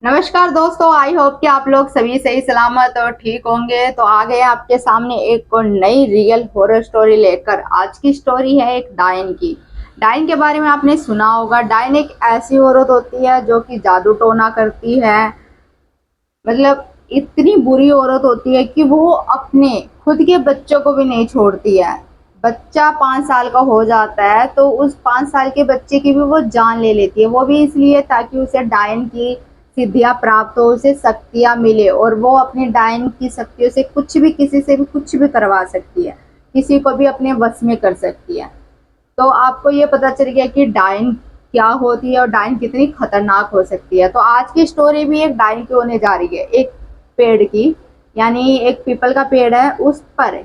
नमस्कार दोस्तों, I hope कि आप लोग सभी सही सलामत और ठीक होंगे। तो आ गए आपके सामने एक और नई रियल हॉरर स्टोरी लेकर। आज की स्टोरी है एक डायन की। डायन के बारे में आपने सुना होगा। डायन एक ऐसी औरत होती है जो कि जादू टोना करती है। मतलब इतनी बुरी औरत होती है कि वो अपने खुद के बच्चों को भी नहीं छोड़ती है। बच्चा 5 साल का हो जाता है तो उस 5 साल के बच्चे की भी वो जान ले लेती है। वो भी इसलिए ताकि उसे डायन की सिद्धियां प्राप्त हो, उसे शक्तियां मिले और वो अपनी डायन की शक्तियों से कुछ भी, किसी से भी कुछ भी करवा सकती है, किसी को भी अपने वश में कर सकती है। तो आपको ये पता चल गया कि डायन क्या होती है और डायन कितनी खतरनाक हो सकती है। तो आज की स्टोरी भी एक डायन की होने जा रही है। एक पेड़ की, यानी एक पीपल का पेड़ है, उस पर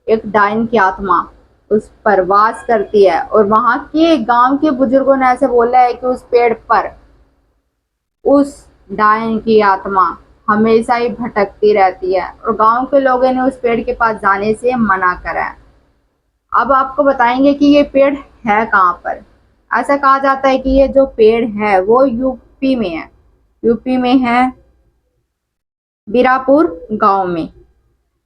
एक डायन की आत्मा उस पर वास करती है। और वहां के गांव के बुजुर्गों ने ऐसे बोला है कि उस पेड़ पर उस डायन की आत्मा हमेशा ही भटकती रहती है और गांव के लोगों ने उस पेड़ के पास जाने से मना करा है। अब आपको बताएंगे कि ये पेड़ है कहाँ पर। ऐसा कहा जाता है कि ये जो पेड़ है वो यूपी में है। यूपी में है, बीरापुर गांव में।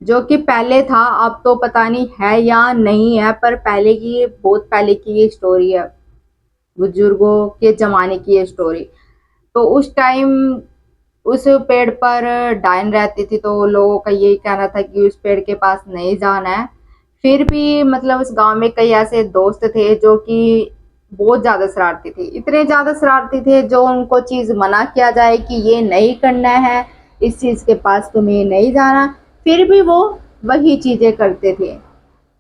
जो कि पहले था, अब तो पता नहीं है या नहीं है, पर पहले की ये, बहुत पहले की ये स्टोरी है। बुजुर्गों के जमाने की ये स्टोरी। तो उस टाइम उस पेड़ पर डायन रहती थी, तो लोगों का यही कहना था कि उस पेड़ के पास नहीं जाना है। फिर भी मतलब उस गांव में कई ऐसे दोस्त थे जो कि बहुत ज्यादा शरारती थे। इतने ज्यादा शरारती थे जो उनको चीज मना किया जाए कि ये नहीं करना है, इस चीज के पास तुम्हें नहीं जाना, फिर भी वो वही चीजें करते थे।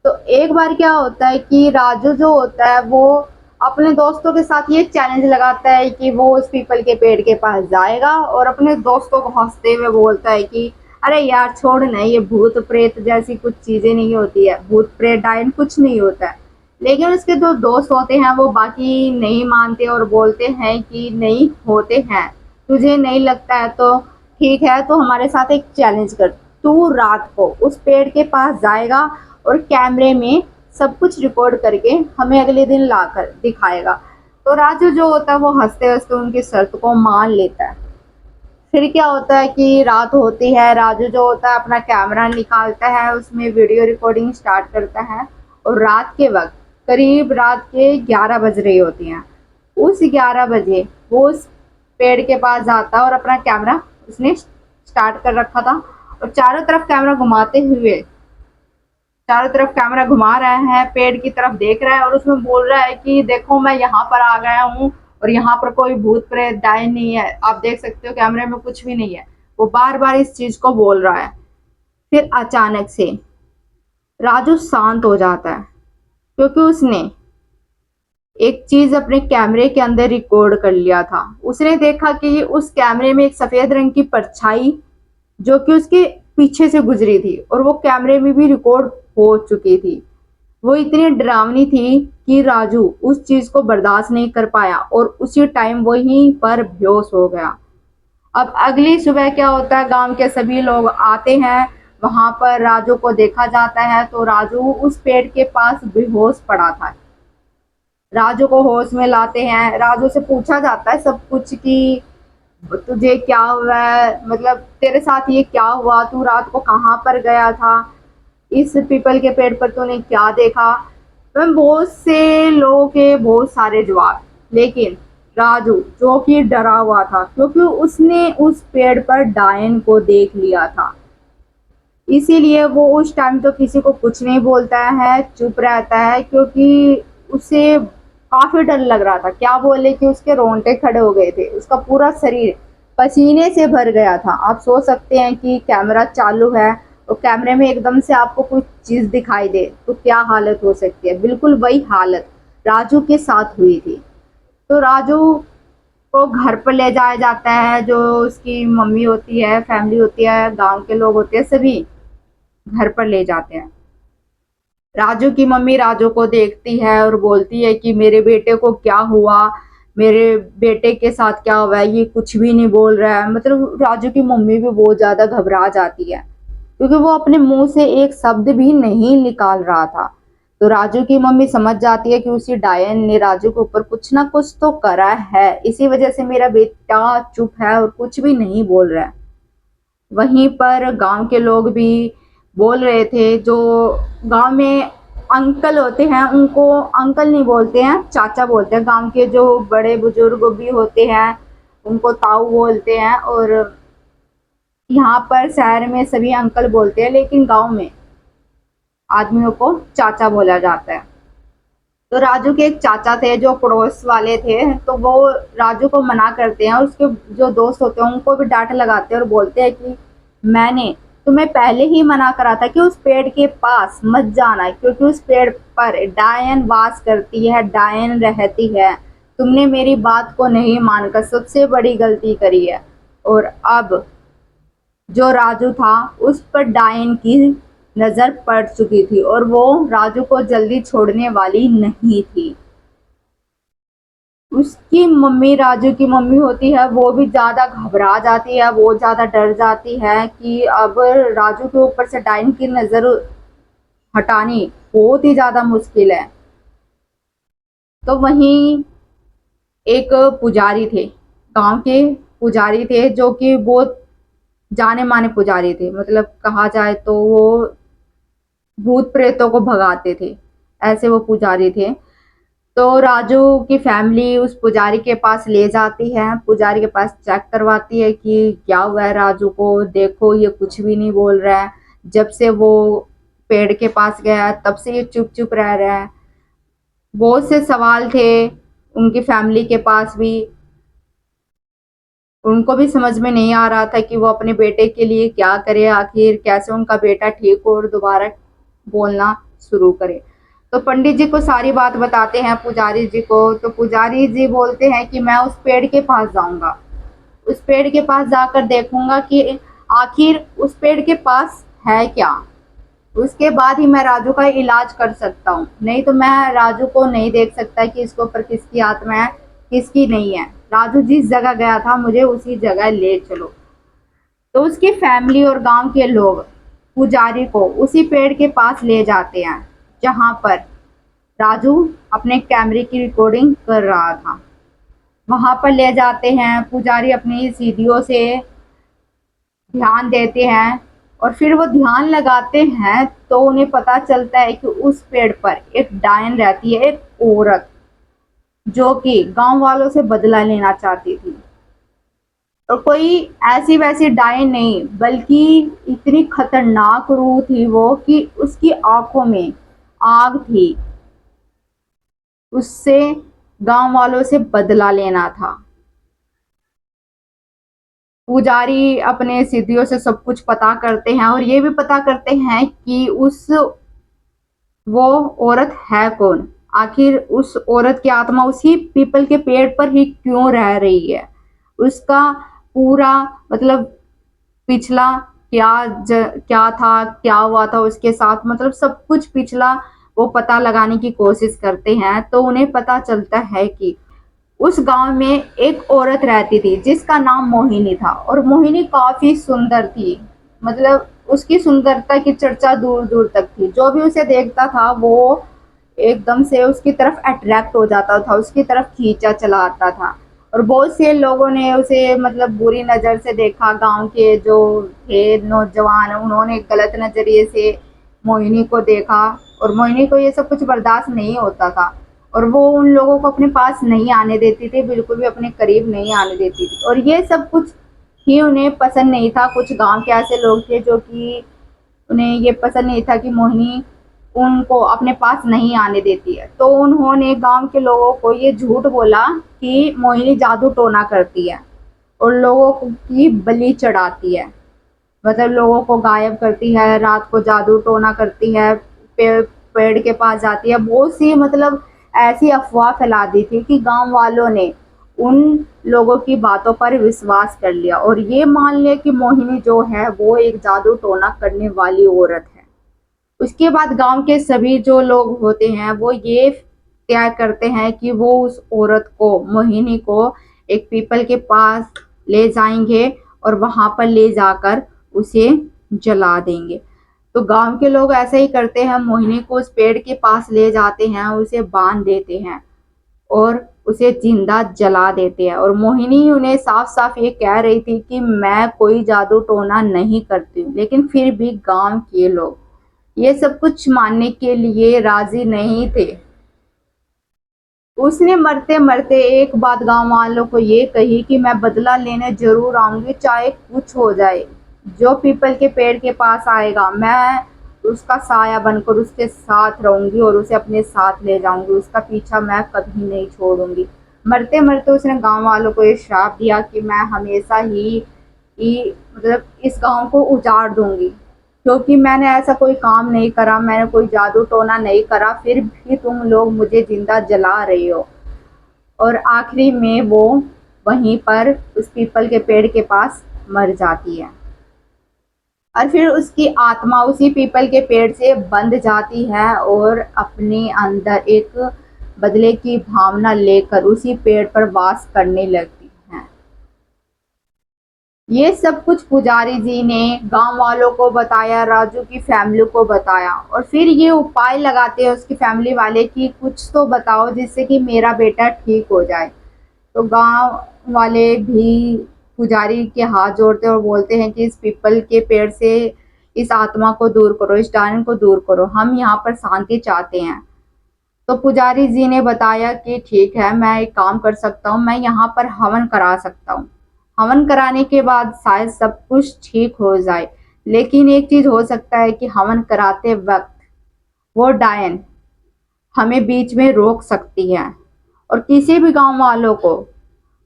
तो एक बार क्या होता है कि राजू जो होता है वो अपने दोस्तों के साथ ये चैलेंज लगाता है कि वो उस पीपल के पेड़ के पास जाएगा और अपने दोस्तों को हंसते हुए बोलता है कि अरे यार छोड़ ना, ये भूत प्रेत जैसी कुछ चीजें नहीं होती है, भूत प्रेत डायन कुछ नहीं होता है। लेकिन उसके जो दोस्त होते हैं वो बाकी नहीं मानते और बोलते हैं कि नहीं होते हैं, तुझे नहीं लगता है तो ठीक है, तो हमारे साथ एक चैलेंज कर। तू रात को उस पेड़ के पास जाएगा और कैमरे में सब कुछ रिकॉर्ड करके हमें अगले दिन लाकर दिखाएगा। तो राजू जो होता है वो हंसते हंसते उनकी शर्त को मान लेता है। फिर क्या होता है कि रात होती है, राजू जो होता है अपना कैमरा निकालता है, उसमें वीडियो रिकॉर्डिंग स्टार्ट करता है। और रात के वक्त करीब रात के 11 बज रही होती हैं। उस 11 बजे वो उस पेड़ के पास जाता है और अपना कैमरा उसने स्टार्ट कर रखा था और चारों तरफ कैमरा घुमाते हुए, चारों तरफ कैमरा घुमा रहा है, पेड़ की तरफ देख रहा है और उसमें बोल रहा है कि देखो मैं यहाँ पर आ गया हूँ और यहाँ पर कोई भूत प्रेत डायन नहीं है, आप देख सकते हो कैमरे में कुछ भी नहीं है। वो बार बार इस चीज को बोल रहा है। फिर अचानक से राजू शांत हो जाता है क्योंकि उसने एक चीज अपने कैमरे के अंदर रिकॉर्ड कर लिया था। उसने देखा कि उस कैमरे में एक सफेद रंग की परछाई जो कि उसके पीछे से गुजरी थी और वो कैमरे में भी रिकॉर्ड हो चुकी थी। वो इतनी डरावनी थी कि राजू उस चीज को बर्दाश्त नहीं कर पाया और उसी टाइम वहीं पर बेहोश हो गया। अब अगली सुबह क्या होता है, गांव के सभी लोग आते हैं, वहां पर राजू को देखा जाता है तो राजू उस पेड़ के पास बेहोश पड़ा था। राजू को होश में लाते हैं, राजू से पूछा जाता है सब कुछ कि तुझे क्या हुआ है, मतलब तेरे साथ ये क्या हुआ, तू रात को कहाँ पर गया था, इस पीपल के पेड़ पर तूने क्या देखा। मैं बहुत से लोगों के बहुत सारे जवाब। लेकिन राजू जो कि डरा हुआ था क्योंकि उसने उस पेड़ पर डायन को देख लिया था, इसीलिए वो उस टाइम तो किसी को कुछ नहीं बोलता है, चुप रहता है, क्योंकि उसे काफी डर लग रहा था। क्या बोले कि उसके रोंगटे खड़े हो गए थे, उसका पूरा शरीर पसीने से भर गया था। आप सोच सकते हैं कि कैमरा चालू है और कैमरे में एकदम से आपको कुछ चीज दिखाई दे तो क्या हालत हो सकती है। बिल्कुल वही हालत राजू के साथ हुई थी। तो राजू को घर पर ले जाया जाता है, जो उसकी मम्मी होती है, फैमिली होती है, गांव के लोग होते हैं, सभी घर पर ले जाते हैं। राजू की मम्मी राजू को देखती है और बोलती है कि मेरे बेटे को क्या हुआ, मेरे बेटे के साथ क्या हुआ है, ये कुछ भी नहीं बोल रहा है। मतलब राजू की मम्मी भी बहुत ज्यादा घबरा जाती है क्योंकि वो अपने मुंह से एक शब्द भी नहीं निकाल रहा था। तो राजू की मम्मी समझ जाती है कि उसी डायन ने राजू के ऊपर कुछ ना कुछ तो करा है, इसी वजह से मेरा बेटा चुप है और कुछ भी नहीं बोल रहा है। वहीं पर गांव के लोग भी बोल रहे थे, जो गांव में अंकल होते हैं उनको अंकल नहीं बोलते हैं, चाचा बोलते हैं। गांव के जो बड़े बुजुर्ग भी होते हैं उनको ताऊ बोलते हैं, और यहाँ पर शहर में सभी अंकल बोलते हैं, लेकिन गांव में आदमियों को चाचा बोला जाता है। तो राजू के एक चाचा थे जो पड़ोस वाले थे, तो वो राजू को मना करते हैं और उसके जो दोस्त होते हैं उनको भी डांट लगाते हैं और बोलते हैं कि मैंने तुम्हें पहले ही मना करा था कि उस पेड़ के पास मत जाना, क्योंकि उस पेड़ पर डायन वास करती है, डायन रहती है। तुमने मेरी बात को नहीं मानकर सबसे बड़ी गलती करी है। और अब जो राजू था उस पर डायन की नजर पड़ चुकी थी और वो राजू को जल्दी छोड़ने वाली नहीं थी। उसकी मम्मी, राजू की मम्मी होती है, वो भी ज्यादा घबरा जाती है, वो ज्यादा डर जाती है कि अब राजू के ऊपर से डायन की नजर हटानी बहुत ही ज्यादा मुश्किल है। तो वहीं एक पुजारी थे, गांव के पुजारी थे, जो कि बहुत जाने माने पुजारी थे, मतलब कहा जाए तो वो भूत प्रेतों को भगाते थे, ऐसे वो पुजारी थे। तो राजू की फैमिली उस पुजारी के पास ले जाती है, पुजारी के पास चेक करवाती है कि क्या हुआ है राजू को, देखो ये कुछ भी नहीं बोल रहा है, जब से वो पेड़ के पास गया तब से ये चुप चुप रह रहा है। बहुत से सवाल थे उनकी फैमिली के पास भी, उनको भी समझ में नहीं आ रहा था कि वो अपने बेटे के लिए क्या करे, आखिर कैसे उनका बेटा ठीक हो और दोबारा बोलना शुरू करे। तो पंडित जी को सारी बात बताते हैं पुजारी जी को। तो पुजारी जी बोलते हैं कि मैं उस पेड़ के पास जाऊंगा, उस पेड़ के पास जाकर देखूंगा कि आखिर उस पेड़ के पास है क्या, उसके बाद ही मैं राजू का इलाज कर सकता हूँ, नहीं तो मैं राजू को नहीं देख सकता कि इसके ऊपर किसकी आत्मा है किसकी नहीं है। राजू जिस जगह गया था मुझे उसी जगह ले चलो। तो उसकी फैमिली और गांव के लोग पुजारी को उसी पेड़ के पास ले जाते हैं जहां पर राजू अपने कैमरे की रिकॉर्डिंग कर रहा था। वहां पर ले जाते हैं, पुजारी अपनी सीढ़ियों से ध्यान देते हैं और फिर वो ध्यान लगाते हैं तो उन्हें पता चलता है कि उस पेड़ पर एक डायन रहती है, एक औरत, जो कि गांव वालों से बदला लेना चाहती थी। और कोई ऐसी वैसी डायन नहीं, बल्कि इतनी खतरनाक रूह थी वो कि उसकी आंखों में आग थी, उससे गांव वालों से बदला लेना था। पुजारी अपने सिद्धियों से सब कुछ पता करते हैं और ये भी पता करते हैं कि वो औरत है कौन, आखिर उस औरत की आत्मा उसी पीपल के पेड़ पर ही क्यों रह रही है, उसका पूरा मतलब पिछला क्या था, क्या हुआ था उसके साथ, मतलब सब कुछ पिछला वो पता लगाने की कोशिश करते हैं। तो उन्हें पता चलता है कि उस गांव में एक औरत रहती थी जिसका नाम मोहिनी था, और मोहिनी काफी सुंदर थी, मतलब उसकी सुंदरता की चर्चा दूर दूर तक थी। जो भी उसे देखता था वो एकदम से उसकी तरफ अट्रैक्ट हो जाता था, उसकी तरफ खींचा चला आता था। और बहुत से लोगों ने उसे मतलब बुरी नज़र से देखा, गांव के जो थे नौजवान उन्होंने गलत नज़रिए से मोहिनी को देखा, और मोहिनी को ये सब कुछ बर्दाश्त नहीं होता था और वो उन लोगों को अपने पास नहीं आने देती थी, बिल्कुल भी अपने करीब नहीं आने देती थी। और ये सब कुछ ही उन्हें पसंद नहीं था। कुछ गांव के ऐसे लोग थे जो कि उन्हें ये पसंद नहीं था कि मोहिनी उनको अपने पास नहीं आने देती है, तो उन्होंने गांव के लोगों को ये झूठ बोला कि मोहिनी जादू टोना करती है और लोगों की बलि चढ़ाती है, मतलब लोगों को गायब करती है, रात को जादू टोना करती है, पेड़ के पास जाती है। बहुत सी मतलब ऐसी अफवाह फैला दी थी कि गांव वालों ने उन लोगों की बातों पर विश्वास कर लिया और ये मान लिया कि मोहिनी जो है वो एक जादू टोना करने वाली औरत है। उसके बाद गांव के सभी जो लोग होते हैं वो ये तय करते हैं कि वो उस औरत को, मोहिनी को, एक पीपल के पास ले जाएंगे और वहां पर ले जाकर उसे जला देंगे। तो गांव के लोग ऐसा ही करते हैं, मोहिनी को उस पेड़ के पास ले जाते हैं, उसे बांध देते हैं और उसे जिंदा जला देते हैं। और मोहिनी उन्हें साफ साफ ये कह रही थी कि मैं कोई जादू टोना नहीं करती हूँ, लेकिन फिर भी गांव के लोग ये सब कुछ मानने के लिए राजी नहीं थे। उसने मरते मरते एक बात गांव वालों को ये कही कि मैं बदला लेने जरूर आऊंगी, चाहे कुछ हो जाए। जो पीपल के पेड़ के पास आएगा मैं उसका साया बनकर उसके साथ रहूंगी और उसे अपने साथ ले जाऊंगी, उसका पीछा मैं कभी नहीं छोड़ूंगी। मरते मरते उसने गांव वालों को ये श्राप दिया कि मैं हमेशा ही मतलब इस गांव को उजाड़ दूंगी, क्योंकि मैंने ऐसा कोई काम नहीं करा, मैंने कोई जादू टोना नहीं करा, फिर भी तुम लोग मुझे जिंदा जला रहे हो। और आखिरी में वो वहीं पर उस पीपल के पेड़ के पास मर जाती है और फिर उसकी आत्मा उसी पीपल के पेड़ से बंध जाती है और अपने अंदर एक बदले की भावना लेकर उसी पेड़ पर वास करने लगती है। ये सब कुछ पुजारी जी ने गांव वालों को बताया, राजू की फैमिली को बताया और फिर ये उपाय लगाते हैं उसकी फैमिली वाले कि कुछ तो बताओ जिससे कि मेरा बेटा ठीक हो जाए। तो गांव वाले भी पुजारी के हाथ जोड़ते और बोलते हैं कि इस पीपल के पेड़ से इस आत्मा को दूर करो, इस डायन को दूर करो, हम यहाँ पर शांति चाहते हैं। तो पुजारी जी ने बताया कि ठीक है, मैं एक काम कर सकता हूँ, मैं यहाँ पर हवन करा सकता हूँ। हवन कराने के बाद शायद सब कुछ ठीक हो जाए, लेकिन एक चीज हो सकता है कि हवन कराते वक्त वो डायन हमें बीच में रोक सकती है और किसी भी गांव वालों को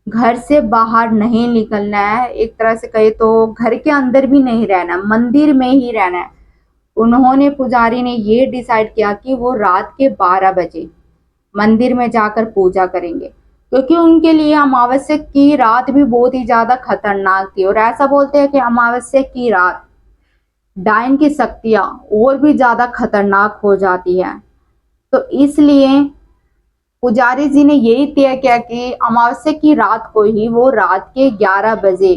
घर से बाहर नहीं निकलना है। एक तरह से कहे तो घर के अंदर भी नहीं रहना, मंदिर में ही रहना है। उन्होंने पुजारी ने ये डिसाइड किया कि वो रात के 12 बजे मंदिर में जाकर पूजा करेंगे, क्योंकि उनके लिए अमावस्या की रात भी बहुत ही ज्यादा खतरनाक थी और ऐसा बोलते हैं कि अमावस्या की रात डायन की शक्तियां और भी ज्यादा खतरनाक हो जाती है। तो इसलिए पुजारी जी ने यही तय किया कि अमावस्या की रात को ही वो रात के 11 बजे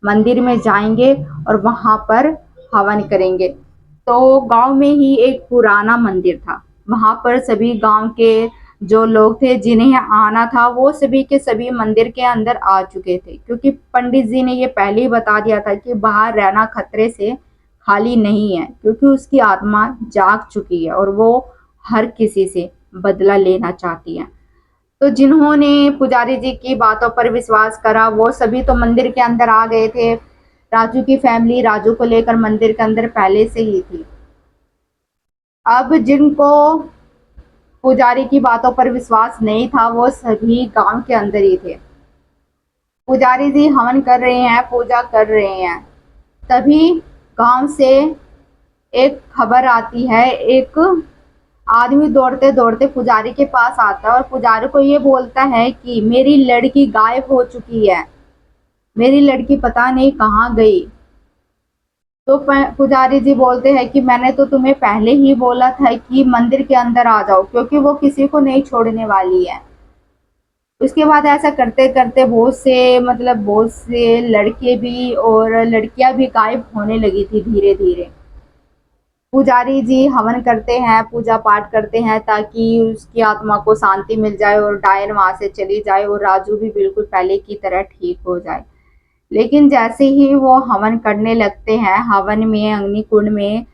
मंदिर में जाएंगे और वहां पर हवन करेंगे। तो गांव में ही एक पुराना मंदिर था, वहां पर सभी गांव के जो लोग थे जिन्हें आना था वो सभी के सभी मंदिर के अंदर आ चुके थे, क्योंकि पंडित जी ने ये पहले ही बता दिया था कि बाहर रहना खतरे से खाली नहीं है, क्योंकि उसकी आत्मा जाग चुकी है और वो हर किसी से बदला लेना चाहती है। तो जिन्होंने पुजारी जी की बातों पर विश्वास करा वो सभी तो मंदिर के अंदर आ गए थे। राजू की फैमिली राजू को लेकर मंदिर के अंदर पहले से ही थी। अब जिनको पुजारी की बातों पर विश्वास नहीं था वो सभी गांव के अंदर ही थे। पुजारी जी हवन कर रहे हैं, पूजा कर रहे हैं, तभी गांव से एक खबर आती है। एक आदमी दौड़ते दौड़ते पुजारी के पास आता है और पुजारी को ये बोलता है कि मेरी लड़की गायब हो चुकी है, मेरी लड़की पता नहीं कहाँ गई। तो पुजारी जी बोलते हैं कि मैंने तो तुम्हें पहले ही बोला था कि मंदिर के अंदर आ जाओ, क्योंकि वो किसी को नहीं छोड़ने वाली है। उसके बाद ऐसा करते करते बहुत से लड़के भी और लड़कियां भी गायब होने लगी थी धीरे धीरे। पुजारी जी हवन करते हैं, पूजा पाठ करते हैं ताकि उसकी आत्मा को शांति मिल जाए और डायन वहां से चली जाए और राजू भी बिल्कुल पहले की तरह ठीक हो जाए। लेकिन जैसे ही वो हवन करने लगते हैं, हवन में अग्निकुंड में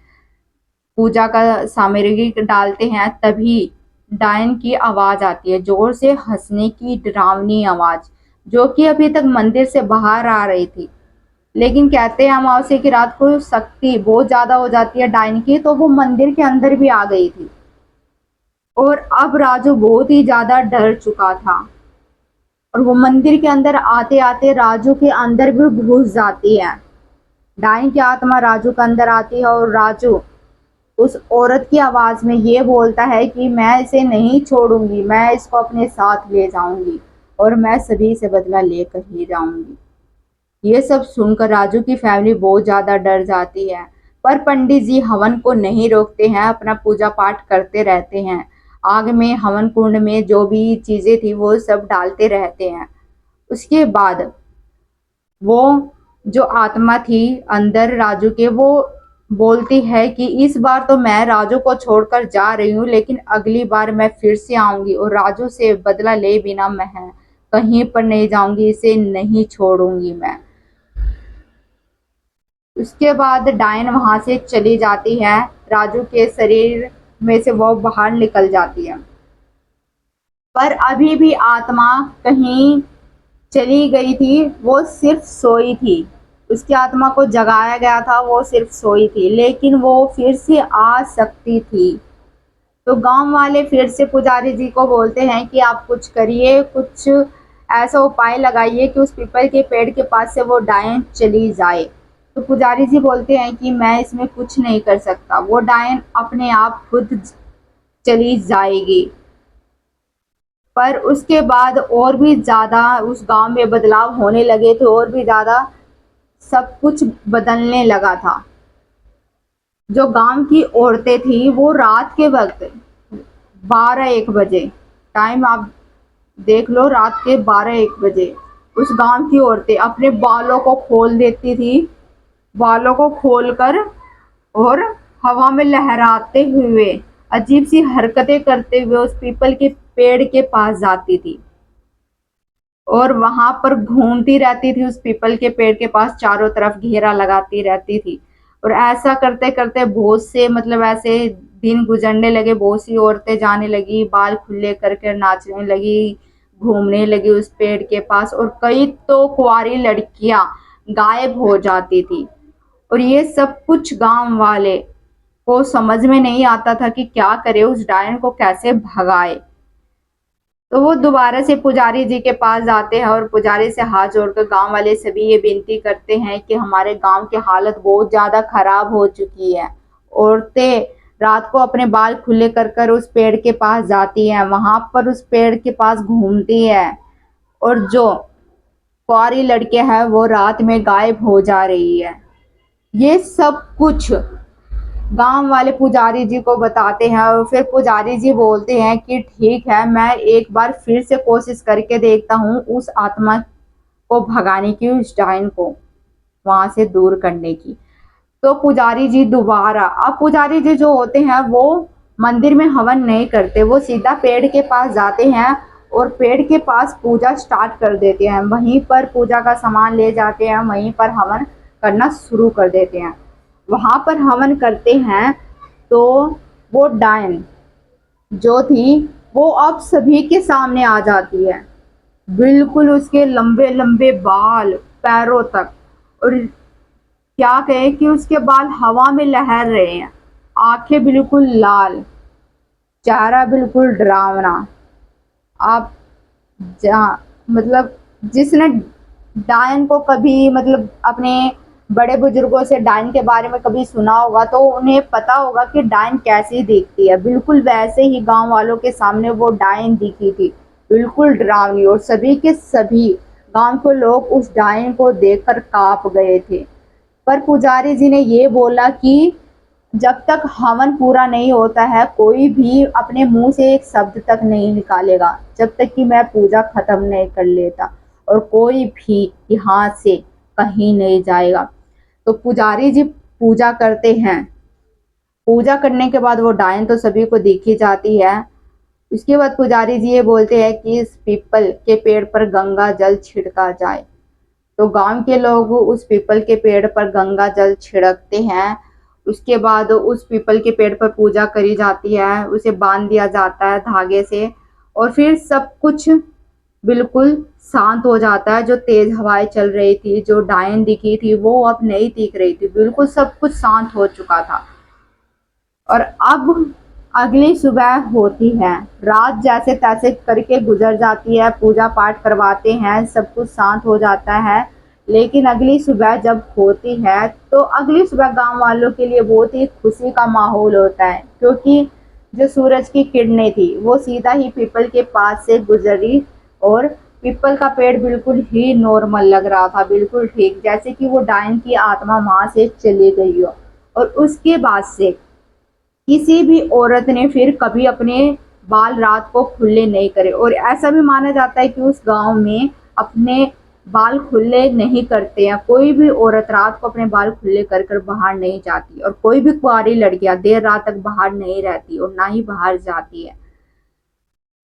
पूजा का सामग्री डालते हैं, तभी डायन की आवाज आती है, जोर से हंसने की डरावनी आवाज, जो कि अभी तक मंदिर से बाहर आ रही थी। लेकिन कहते हैं अमावस्या की रात को शक्ति बहुत ज्यादा हो जाती है डायन की, तो वो मंदिर के अंदर भी आ गई थी और अब राजू बहुत ही ज्यादा डर चुका था और वो मंदिर के अंदर आते आते राजू के अंदर भी घुस जाती है। डायन की आत्मा राजू के अंदर आती है और राजू उस औरत की आवाज में ये बोलता है कि मैं इसे नहीं छोड़ूंगी, मैं इसको अपने साथ ले जाऊंगी और मैं सभी से बदला लेकर ही जाऊंगी। ये सब सुनकर राजू की फैमिली बहुत ज्यादा डर जाती है, पर पंडित जी हवन को नहीं रोकते हैं, अपना पूजा पाठ करते रहते हैं। आग में हवन कुंड में जो भी चीजें थी वो सब डालते रहते हैं। उसके बाद वो जो आत्मा थी अंदर राजू के, वो बोलती है कि इस बार तो मैं राजू को छोड़कर जा रही हूँ, लेकिन अगली बार मैं फिर से आऊंगी और राजू से बदला ले बिना मैं कहीं पर नहीं जाऊंगी, इसे नहीं छोड़ूंगी मैं। उसके बाद डायन वहां से चली जाती है, राजू के शरीर में से वो बाहर निकल जाती है। पर अभी भी आत्मा कहीं चली गई थी, वो सिर्फ सोई थी। उसकी आत्मा को जगाया गया था, वो सिर्फ सोई थी, लेकिन वो फिर से आ सकती थी। तो गांव वाले फिर से पुजारी जी को बोलते हैं कि आप कुछ करिए, कुछ ऐसा उपाय लगाइए कि उस पीपल के पेड़ के पास से वो डायन चली जाए। तो पुजारी जी बोलते हैं कि मैं इसमें कुछ नहीं कर सकता, वो डायन अपने आप खुद चली जाएगी। पर उसके बाद और भी ज़्यादा उस गांव में बदलाव होने लगे थे, और भी ज़्यादा सब कुछ बदलने लगा था। जो गांव की औरतें थी वो रात के वक्त 12-1 बजे, टाइम आप देख लो, रात के 12-1 बजे उस गांव की औरतें अपने बालों को खोल देती थी, बालों को खोलकर और हवा में लहराते हुए अजीब सी हरकतें करते हुए उस पीपल के पेड़ के पास जाती थी और वहां पर घूमती रहती थी। उस पीपल के पेड़ के पास चारों तरफ घेरा लगाती रहती थी, और ऐसा करते करते बहुत से मतलब ऐसे दिन गुजरने लगे, बहुत सी औरतें जाने लगी, बाल खुले करके नाचने लगी, घूमने लगी उस पेड़ के पास, और कई तो कुंवारी लड़कियां गायब हो जाती थी। और ये सब कुछ गांव वाले को समझ में नहीं आता था कि क्या करे, उस डायन को कैसे भगाए। तो वो दोबारा से पुजारी जी के पास जाते हैं और पुजारी से हाथ जोड़कर गांव वाले सभी ये विनती करते हैं कि हमारे गांव की हालत बहुत ज्यादा खराब हो चुकी है। औरतें रात को अपने बाल खुले कर कर उस पेड़ के पास जाती हैं, वहां पर उस पेड़ के पास घूमती है, और जो कुंवारी लड़के हैं वो रात में गायब हो जा रही है। ये सब कुछ गांव वाले पुजारी जी को बताते हैं, और फिर पुजारी जी बोलते हैं कि ठीक है, मैं एक बार फिर से कोशिश करके देखता हूँ उस आत्मा को भगाने की, उस डायन को वहां से दूर करने की। तो पुजारी जी दोबारा, अब पुजारी जी जो होते हैं वो मंदिर में हवन नहीं करते, वो सीधा पेड़ के पास जाते हैं और पेड़ के पास पूजा स्टार्ट कर देते हैं। वहीं पर पूजा का सामान ले जाते हैं, वहीं पर हवन करना शुरू कर देते हैं। वहां पर हवन करते हैं तो वो डायन जो थी वो अब सभी के सामने आ जाती है, बिल्कुल उसके लंबे लंबे बाल पैरों तक, और क्या कहे कि उसके बाल हवा में लहर रहे हैं, आंखें बिल्कुल लाल, चेहरा बिल्कुल डरावना। आप जहाँ मतलब जिसने डायन को कभी मतलब अपने बड़े बुजुर्गों से डायन के बारे में कभी सुना होगा तो उन्हें पता होगा कि डायन कैसी दिखती है। बिल्कुल वैसे ही गांव वालों के सामने वो डायन दिखी थी, बिल्कुल डरावनी, और सभी के सभी गांव के लोग उस डायन को देखकर कांप गए थे। पर पुजारी जी ने ये बोला कि जब तक हवन पूरा नहीं होता है कोई भी अपने मुंह से एक शब्द तक नहीं निकालेगा, जब तक कि मैं पूजा खत्म नहीं कर लेता, और कोई भी यहाँ से कहीं नहीं जाएगा। तो पुजारी जी पूजा करते हैं। पूजा करने के बाद वो डायन तो सभी को दिखी जाती है। उसके बाद पुजारी जी ये बोलते हैं कि इस पीपल के पेड़ पर गंगा जल छिड़का जाए। तो गांव के लोग उस पीपल के पेड़ पर गंगा जल छिड़कते हैं। उसके बाद उस पीपल के पेड़ पर पूजा करी जाती है, उसे बांध दिया जाता है धागे से, और फिर सब कुछ बिल्कुल शांत हो जाता है। जो तेज हवाएं चल रही थी, जो डायन दिखी थी वो अब नहीं दिख रही थी, बिल्कुल सब कुछ शांत हो चुका था। और अब अगली सुबह होती है, रात जैसे तैसे करके गुजर जाती है, पूजा पाठ करवाते हैं, सब कुछ शांत हो जाता है। लेकिन अगली सुबह जब होती है तो अगली सुबह गांव वालों के लिए बहुत ही खुशी का माहौल होता है, क्योंकि जो सूरज की किरणें थी वो सीधा ही पीपल के पास से गुजरी, और पीपल का पेड़ बिल्कुल ही नॉर्मल लग रहा था, बिल्कुल ठीक, जैसे कि वो डायन की आत्मा वहां से चली गई हो। और उसके बाद से किसी भी औरत ने फिर कभी अपने बाल रात को खुले नहीं करे, और ऐसा भी माना जाता है कि उस गांव में अपने बाल खुले नहीं करते हैं। कोई भी औरत रात को अपने बाल खुले कर कर बाहर नहीं जाती, और कोई भी कुंवारी लड़कियां देर रात तक बाहर नहीं रहती और ना ही बाहर जाती है।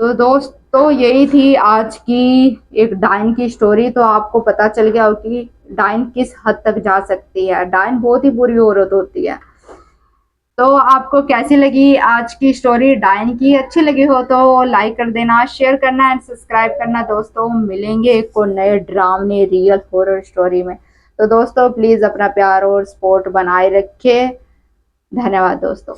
तो दोस्तों यही थी आज की एक डायन की स्टोरी। तो आपको पता चल गया हो कि डायन किस हद तक जा सकती है। डायन बहुत ही बुरी औरत होती है। तो आपको कैसी लगी आज की स्टोरी डायन की? अच्छी लगी हो तो लाइक कर देना, शेयर करना एंड सब्सक्राइब करना। दोस्तों मिलेंगे एक को नए ड्रामने रियल हॉरर स्टोरी में। तो दोस्तों प्लीज अपना प्यार और सपोर्ट बनाए रखें। धन्यवाद दोस्तों।